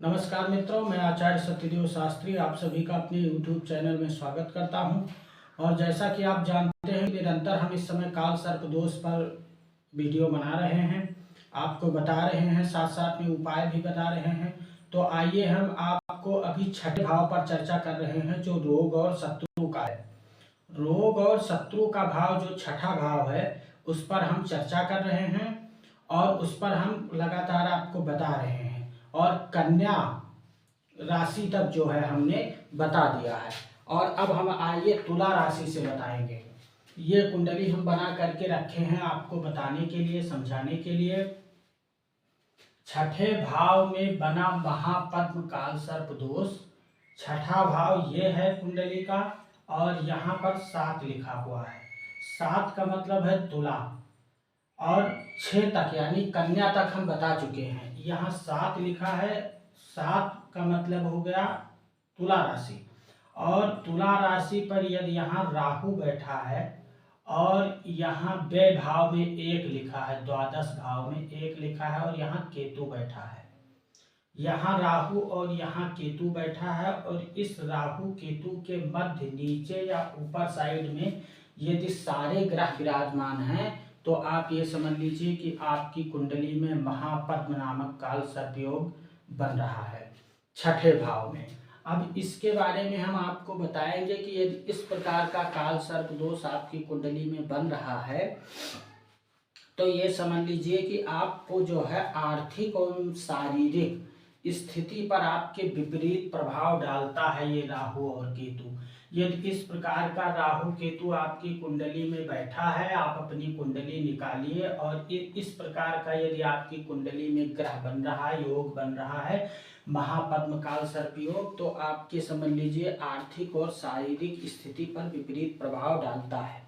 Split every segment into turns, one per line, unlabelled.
नमस्कार मित्रों, मैं आचार्य सत्यदेव शास्त्री आप सभी का अपने YouTube चैनल में स्वागत करता हूं। और जैसा कि आप जानते हैं, निरंतर हम इस समय काल सर्प दोष पर वीडियो बना रहे हैं, आपको बता रहे हैं, साथ साथ में उपाय भी बता रहे हैं। तो आइए हम आपको अभी छठे भाव पर चर्चा कर रहे हैं, जो रोग और शत्रु का है। रोग और शत्रु का भाव जो छठा भाव है, उस पर हम चर्चा कर रहे हैं और उस पर हम लगातार आपको बता रहे हैं। और कन्या राशि तक जो है हमने बता दिया है। और अब हम आइए तुला राशि से बताएंगे। ये कुंडली हम बना करके रखे हैं आपको बताने के लिए, समझाने के लिए। छठे भाव में बना महापद्म काल सर्प दोष, छठा भाव ये है कुंडली का। और यहाँ पर 7 लिखा हुआ है। 7 का मतलब है तुला, और 6 तक यानी कन्या तक हम बता चुके हैं। यहाँ 7 लिखा है, 7 का मतलब हो गया तुला राशि। और तुला राशि पर यदि यहाँ राहु बैठा है और यहाँ व्यय भाव में 1 लिखा है, द्वादश भाव में 1 लिखा है, और यहाँ केतु बैठा है। यहाँ राहु और यहाँ केतु बैठा है, और इस राहु केतु के मध्य नीचे या ऊपर साइड में यदि सारे ग्रह विराजमान हैं, तो आप ये समझ लीजिए कि आपकी कुंडली में महापद्म नामक काल सर्प योग बन रहा है छठे भाव में। अब इसके बारे में हम आपको बताएंगे कि यदि इस प्रकार का काल सर्प दोष आपकी कुंडली में बन रहा है, तो ये समझ लीजिए कि आपको जो है आर्थिक और शारीरिक स्थिति पर आपके विपरीत प्रभाव डालता है ये राहु और केतु। यदि इस प्रकार का राहु केतु आपकी कुंडली में बैठा है, आप अपनी कुंडली निकालिए, और इस प्रकार का यदि आपकी कुंडली में ग्रह बन रहा है, योग बन रहा है, महापद्म काल सर्प योग, तो आपके समझ लीजिए आर्थिक और शारीरिक स्थिति पर विपरीत प्रभाव डालता है।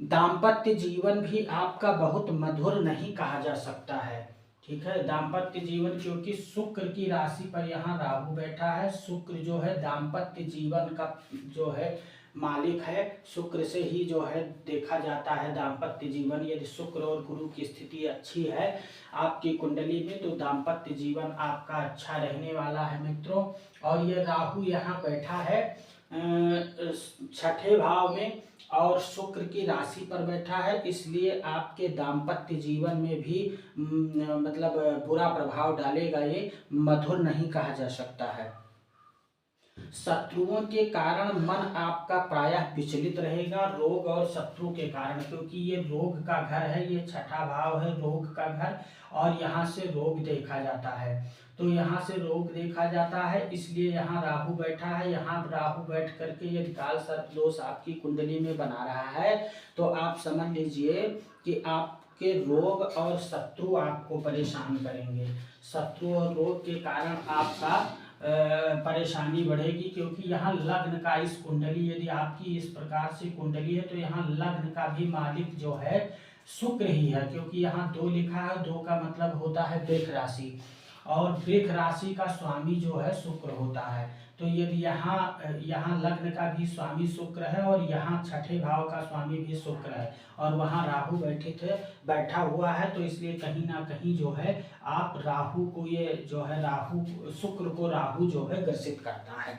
दाम्पत्य जीवन भी आपका बहुत मधुर नहीं कहा जा सकता है। ठीक है, दाम्पत्य जीवन, क्योंकि शुक्र की राशि पर यहाँ राहु बैठा है। शुक्र जो है दाम्पत्य जीवन का जो है मालिक है, शुक्र से ही जो है देखा जाता है दाम्पत्य जीवन। यदि शुक्र और गुरु की स्थिति अच्छी है आपकी कुंडली में, तो दाम्पत्य जीवन आपका अच्छा रहने वाला है मित्रों। और ये राहु यहाँ बैठा है छठे भाव में, और शुक्र की राशि पर बैठा है, इसलिए आपके दाम्पत्य जीवन में भी मतलब बुरा प्रभाव डालेगा। ये मधुर नहीं कहा जा सकता है। शत्रुओं के कारण मन आपका प्रायः विचलित रहेगा, रोग और शत्रु के कारण, क्योंकि ये रोग का घर है, ये छठा भाव है रोग का घर, और यहाँ से रोग देखा जाता है। तो यहाँ से रोग देखा जाता है, इसलिए यहाँ राहु बैठा है। यहाँ राहु बैठ करके यदि काल सर्प दोष आपकी कुंडली में बना रहा है, तो आप समझ लीजिए कि आपके रोग और शत्रु आपको परेशान करेंगे। शत्रु और रोग के कारण आपका परेशानी बढ़ेगी, क्योंकि यहाँ लग्न का इस कुंडली, यदि आपकी इस प्रकार से कुंडली है, तो यहाँ लग्न का भी मालिक जो है शुक्र ही है, क्योंकि यहाँ 2 लिखा है। 2 का मतलब होता है वृष राशि, और वृष राशि का स्वामी जो है शुक्र होता है। तो यदि यहाँ लग्न का भी स्वामी शुक्र है, और यहाँ छठे भाव का स्वामी भी शुक्र है, और वहाँ राहु बैठा हुआ है, तो इसलिए कहीं ना कहीं जो है आप राहु को, ये जो है राहु शुक्र को राहु जो है ग्रसित करता है।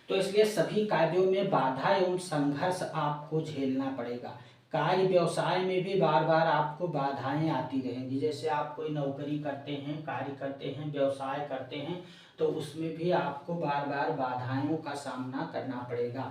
तो इसलिए सभी कार्यों में बाधा एवं संघर्ष आपको झेलना पड़ेगा। कार्य व्यवसाय में भी बार बार आपको बाधाएं आती रहेंगी। जैसे आप कोई नौकरी करते हैं, कार्य करते हैं, व्यवसाय करते हैं, तो उसमें भी आपको बार बार बाधाओं का सामना करना पड़ेगा।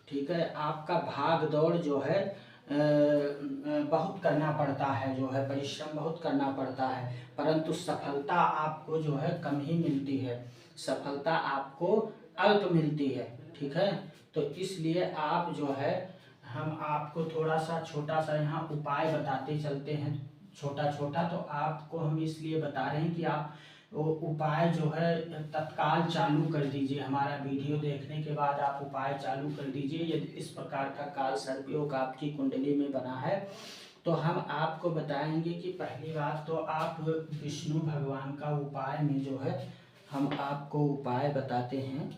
ठीक है, आपका भाग दौड़ जो है बहुत करना पड़ता है, जो है परिश्रम बहुत करना पड़ता है, परंतु सफलता आपको जो है कम ही मिलती है, सफलता आपको अल्प मिलती है। ठीक है, तो इसलिए आप जो है, हम आपको थोड़ा सा छोटा सा यहाँ उपाय बताते चलते हैं, छोटा छोटा। तो आपको हम इसलिए बता रहे हैं कि आप वो उपाय जो है तत्काल चालू कर दीजिए। हमारा वीडियो देखने के बाद आप उपाय चालू कर दीजिए। यदि इस प्रकार का काल सर्प योग आपकी कुंडली में बना है, तो हम आपको बताएंगे कि पहली बात तो आप विष्णु भगवान का उपाय में जो है हम आपको उपाय बताते हैं।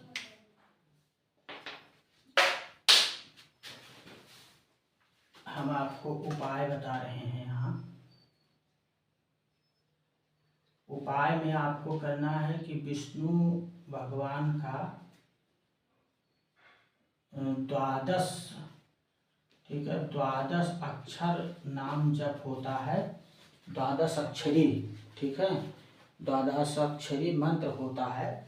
हम आपको उपाय बता रहे हैं यहाँ। उपाय में आपको करना है कि विष्णु भगवान का 12, ठीक है, 12 अक्षर नाम जप होता है, 12 अक्षरी, ठीक है, 12 अक्षरी मंत्र होता है।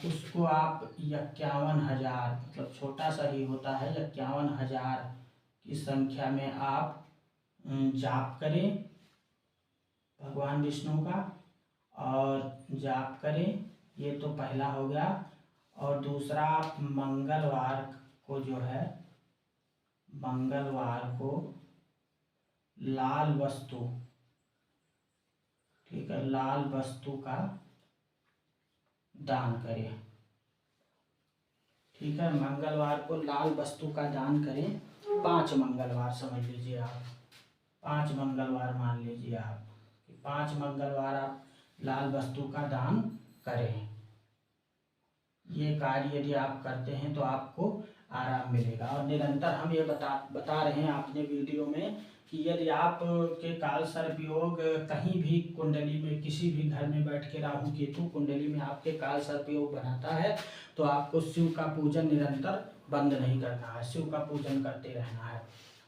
उसको आप 51,000, मतलब छोटा सा ही होता है, 51,000 की संख्या में आप जाप करें भगवान विष्णु का, और जाप करें। ये तो पहला हो गया। और दूसरा, आप मंगलवार को जो है, मंगलवार को लाल वस्तु, ठीक है, लाल वस्तु का दान करें, ठीक है, मंगलवार को लाल वस्तु का दान करें। 5 मंगलवार समझ लीजिए आप, 5 मंगलवार मान लीजिए आप, 5 मंगलवार आप लाल वस्तु का दान करें। ये कार्य यदि आप करते हैं तो आपको आराम मिलेगा। और निरंतर हम ये बता रहे हैं आपने वीडियो में कि यदि आप के काल सर्प योग कहीं भी कुंडली में, किसी भी घर में बैठ के राहु केतु कुंडली में आपके काल सर्प योग बनाता है, तो आपको शिव का पूजन निरंतर बंद नहीं करना है, शिव का पूजन करते रहना है।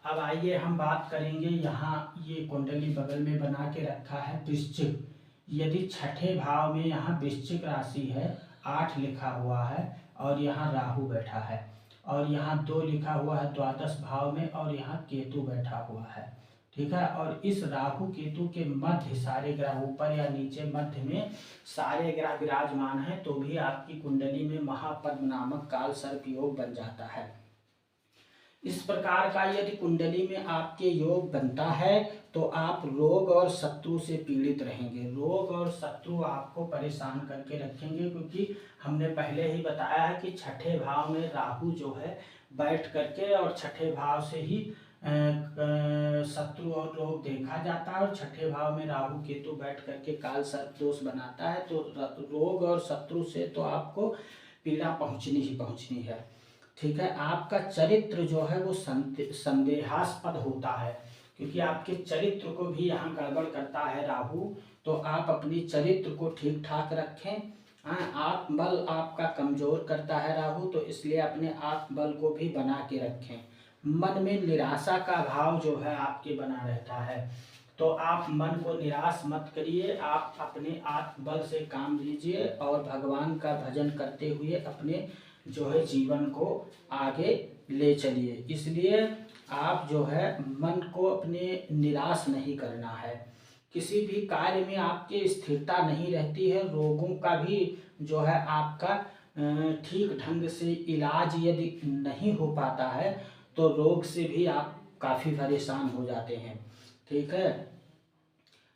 अब आइए हम बात करेंगे, यहाँ ये कुंडली बगल में बना के रखा है वृश्चिक। यदि छठे भाव में यहाँ वृश्चिक राशि है, 8 लिखा हुआ है, और यहाँ राहु बैठा है, और यहाँ 2 लिखा हुआ है द्वादश भाव में, और यहाँ केतु बैठा हुआ है, ठीक है। और इस राहु केतु के मध्य सारे ग्रह, ऊपर या नीचे मध्य में सारे ग्रह विराजमान है, तो भी आपकी कुंडली में महापद्म नामक काल सर्प योग बन जाता है। इस प्रकार का यदि कुंडली में आपके योग बनता है तो आप रोग और शत्रु से पीड़ित रहेंगे। रोग और शत्रु आपको परेशान करके रखेंगे, क्योंकि हमने पहले ही बताया है कि छठे भाव में राहु जो है बैठ करके, और छठे भाव से ही शत्रु और रोग देखा जाता है, और छठे भाव में राहु केतु बैठ करके काल सर्प दोष बनाता है। तो रोग और शत्रु से तो आपको पीड़ा पहुंचनी ही पहुंचनी है, ठीक है। आपका चरित्र जो है वो संदेहास्पद होता है, क्योंकि आपके चरित्र को भी यहाँ गड़बड़ करता है राहु। तो आप अपनी चरित्र को ठीक ठाक रखें। आत्मबल आपका कमजोर करता है राहु, तो इसलिए अपने आत्मबल को भी बना के रखें। मन में निराशा का भाव जो है आपके बना रहता है, तो आप मन को निराश मत करिए, आप अपने आत्मबल से काम लीजिए, और भगवान का भजन करते हुए अपने जो है जीवन को आगे ले चलिए। इसलिए आप जो है मन को अपने निराश नहीं करना है। किसी भी कार्य में आपकी स्थिरता नहीं रहती है। रोगों का भी जो है आपका ठीक ढंग से इलाज यदि नहीं हो पाता है, तो रोग से भी आप काफ़ी परेशान हो जाते हैं, ठीक है।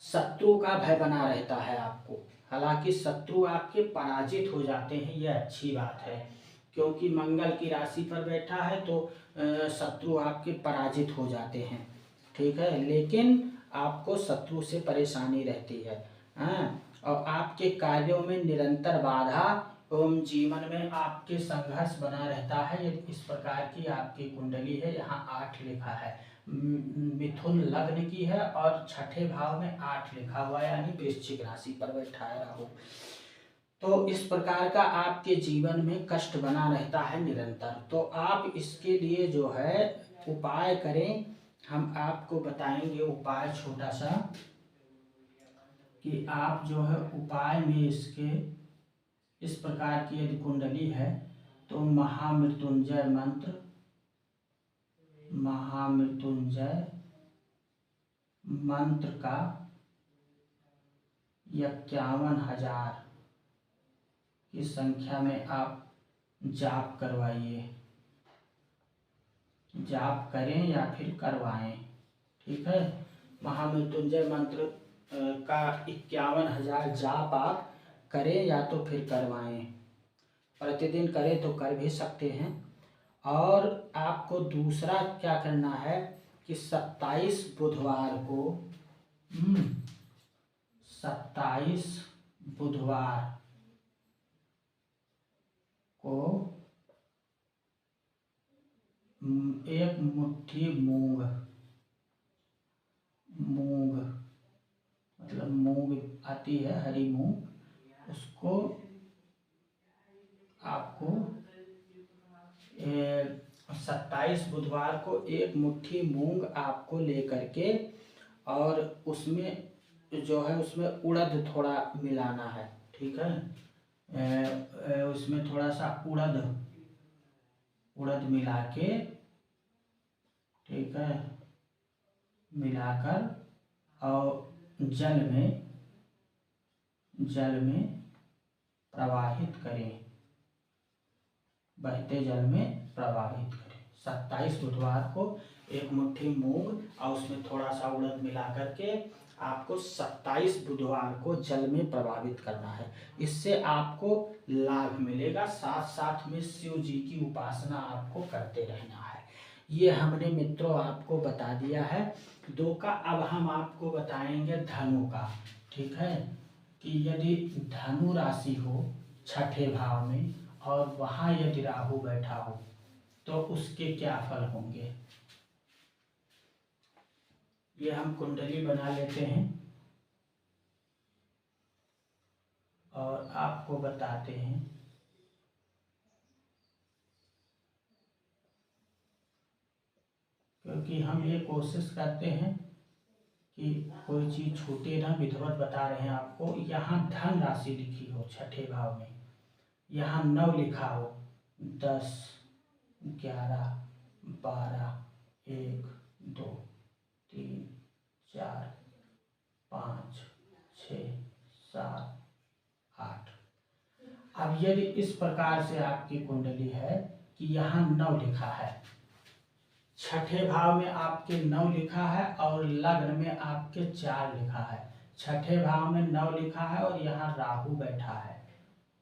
शत्रु का भय बना रहता है आपको, हालांकि शत्रु आपके पराजित हो जाते हैं, यह अच्छी बात है, क्योंकि मंगल की राशि पर बैठा है, तो शत्रु आपके पराजित हो जाते हैं, ठीक है। लेकिन आपको शत्रु से परेशानी रहती है, हाँ। और आपके कार्यों में निरंतर बाधा एवं जीवन में आपके संघर्ष बना रहता है। यदि इस प्रकार की आपकी कुंडली है, यहाँ 8 लिखा है, मिथुन लग्न की है, और छठे भाव में 8 लिखा हुआ है, यानी वृश्चिक राशि पर बैठा है राहु। तो इस प्रकार का आपके जीवन में कष्ट बना रहता है निरंतर। तो आप इसके लिए जो है उपाय करें। हम आपको बताएंगे उपाय छोटा सा, कि आप जो है उपाय में इसके इस प्रकार की यदि कुंडली है, तो महामृत्युंजय मंत्र, महामृत्युंजय मंत्र का 51,000 की संख्या में आप जाप करवाइए, जाप करें या फिर करवाएं, ठीक है। महामृत्युंजय मंत्र का 51,000 जाप आप करें या तो फिर करवाएं। प्रतिदिन करें तो कर भी सकते हैं। और आपको दूसरा क्या करना है कि 27 बुधवार को 27 बुधवार को एक मुट्ठी मूंग मतलब मूंग आती है हरी मूंग, उसको आपको 27 बुधवार को एक मुट्ठी मूंग आपको लेकर के, और उसमें जो है उसमें उड़द थोड़ा मिलाना है, ठीक है। उसमें थोड़ा सा उड़द मिला के, ठीक है, मिलाकर और जल में प्रवाहित करें, बहते जल में प्रवाहित करें। 27 बुधवार को एक मुट्ठी मूंग और उसमें थोड़ा सा उड़द मिला करके आपको 27 बुधवार को जल में प्रवाहित करना है। इससे आपको लाभ मिलेगा। साथ साथ में शिव जी की उपासना आपको करते रहना है। ये हमने मित्रों आपको बता दिया है 2 का। अब हम आपको बताएंगे धनु का, ठीक है, कि यदि धनु राशि हो छठे भाव में और वहां यदि राहु बैठा हो तो उसके क्या फल होंगे। ये हम कुंडली बना लेते हैं और आपको बताते हैं। क्योंकि हम ये कोशिश करते हैं कि कोई चीज छूटे ना, विधिवत बता रहे हैं आपको। यहाँ धन राशि लिखी हो छठे भाव में, यहाँ 9 लिखा हो, 10, 11, 12, 1, 2, 3, 4, 5, 6, 7, 8। अब यदि इस प्रकार से आपकी कुंडली है कि यहाँ 9 लिखा है, छठे भाव में आपके 9 लिखा है और लग्न में आपके 4 लिखा है। छठे भाव में 9 लिखा है और यहाँ राहु बैठा है,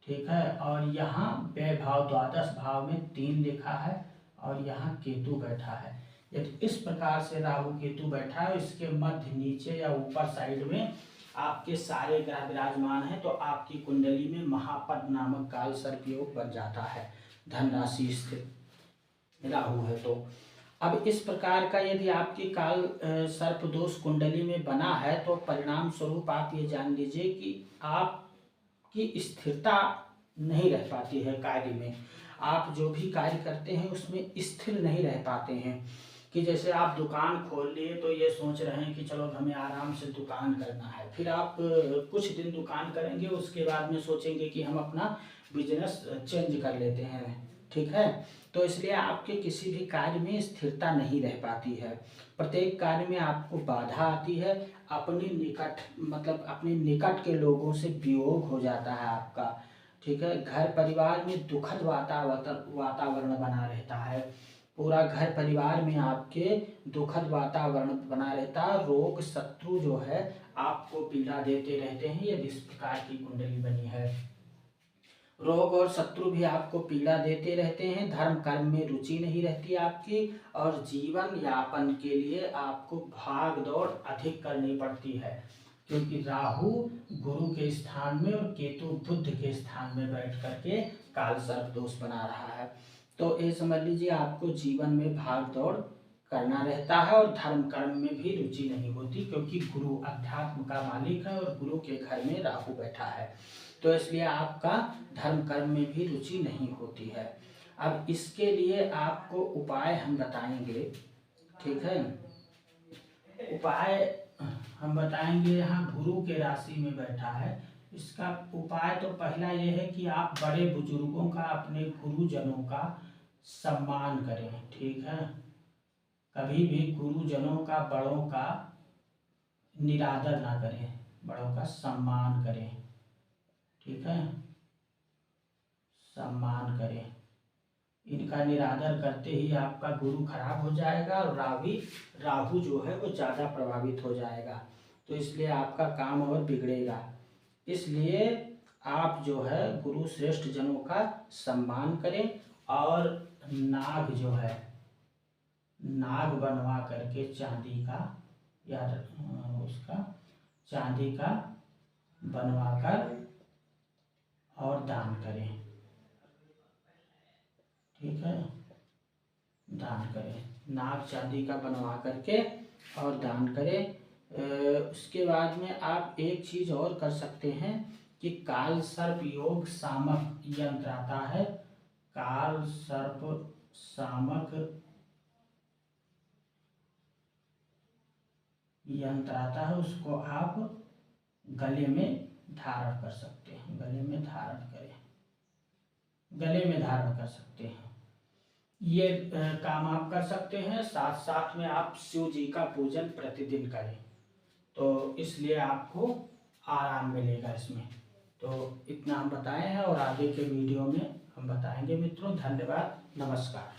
ठीक है, और यहाँ व्यय भाव द्वादश भाव में 3 लिखा है और यहाँ केतु बैठा है। यदि इस प्रकार से राहु केतु बैठा है, इसके मध्य नीचे या ऊपर साइड में आपके सारे ग्रह विराजमान है, तो आपकी कुंडली में महापद नामक काल सर्प योग बन जाता है। धन राशि स्थित राहु है तो अब इस प्रकार का यदि आपकी काल सर्प दोष कुंडली में बना है तो परिणाम स्वरूप आप ये जान लीजिए कि आपकी स्थिरता नहीं रह पाती है कार्य में। आप जो भी कार्य करते हैं उसमें स्थिर नहीं रह पाते हैं। कि जैसे आप दुकान खोल लिए तो ये सोच रहे हैं कि चलो हमें आराम से दुकान करना है, फिर आप कुछ दिन दुकान करेंगे, उसके बाद में सोचेंगे कि हम अपना बिजनेस चेंज कर लेते हैं, ठीक है। तो इसलिए आपके किसी भी कार्य में स्थिरता नहीं रह पाती है। प्रत्येक कार्य में आपको बाधा आती है। अपने निकट मतलब अपने निकट के लोगों से वियोग हो जाता है आपका, ठीक है। घर परिवार में दुखद वातावरण बना रहता है। पूरा घर परिवार में आपके दुखद वातावरण बना रहता है। रोग शत्रु जो है आपको पीड़ा देते रहते हैं यदि इस प्रकार की कुंडली बनी है। रोग और शत्रु भी आपको पीड़ा देते रहते हैं। धर्म कर्म में रुचि नहीं रहती आपकी, और जीवन यापन के लिए आपको भाग दौड़ अधिक करनी पड़ती है, क्योंकि राहु गुरु के स्थान में और केतु बुध के स्थान में बैठ करके काल सर्प दोष बना रहा है। तो ये समझ लीजिए आपको जीवन में भाग दौड़ करना रहता है और धर्म कर्म में भी रुचि नहीं होती, क्योंकि गुरु अध्यात्म का मालिक है और गुरु के घर में राहु बैठा है। तो इसलिए आपका धर्म कर्म में भी रुचि नहीं होती है। अब इसके लिए आपको उपाय हम बताएंगे, ठीक है। उपाय हम बताएंगे। यहाँ गुरु के राशि में बैठा है, इसका उपाय तो पहला ये है कि आप बड़े बुजुर्गों का, अपने गुरुजनों का सम्मान करें, ठीक है। कभी भी गुरुजनों का, बड़ों का निरादर ना करें, बड़ों का सम्मान करें, ठीक है, सम्मान करें। इनका निरादर करते ही आपका गुरु खराब हो जाएगा और राहु जो है वो ज़्यादा प्रभावित हो जाएगा, तो इसलिए आपका काम और बिगड़ेगा। इसलिए आप जो है गुरु श्रेष्ठ जनों का सम्मान करें, और नाग जो है, नाग बनवा करके चांदी का या उसका चांदी का बनवा कर और दान करें, ठीक है, दान करें। नाग चांदी का बनवा करके और दान करें। उसके बाद में आप एक चीज और कर सकते हैं कि काल सर्प योग सामक यंत्र आता है, काल सर्प सामक यंत्र आता है, उसको आप गले में धारण कर सकते हैं, गले में धारण करें, गले में धारण कर सकते हैं। ये काम आप कर सकते हैं। साथ साथ में आप शिव जी का पूजन प्रतिदिन करें, तो इसलिए आपको आराम मिलेगा इसमें। तो इतना हम बताए हैं और आगे के वीडियो में हम बताएंगे मित्रों। धन्यवाद, नमस्कार।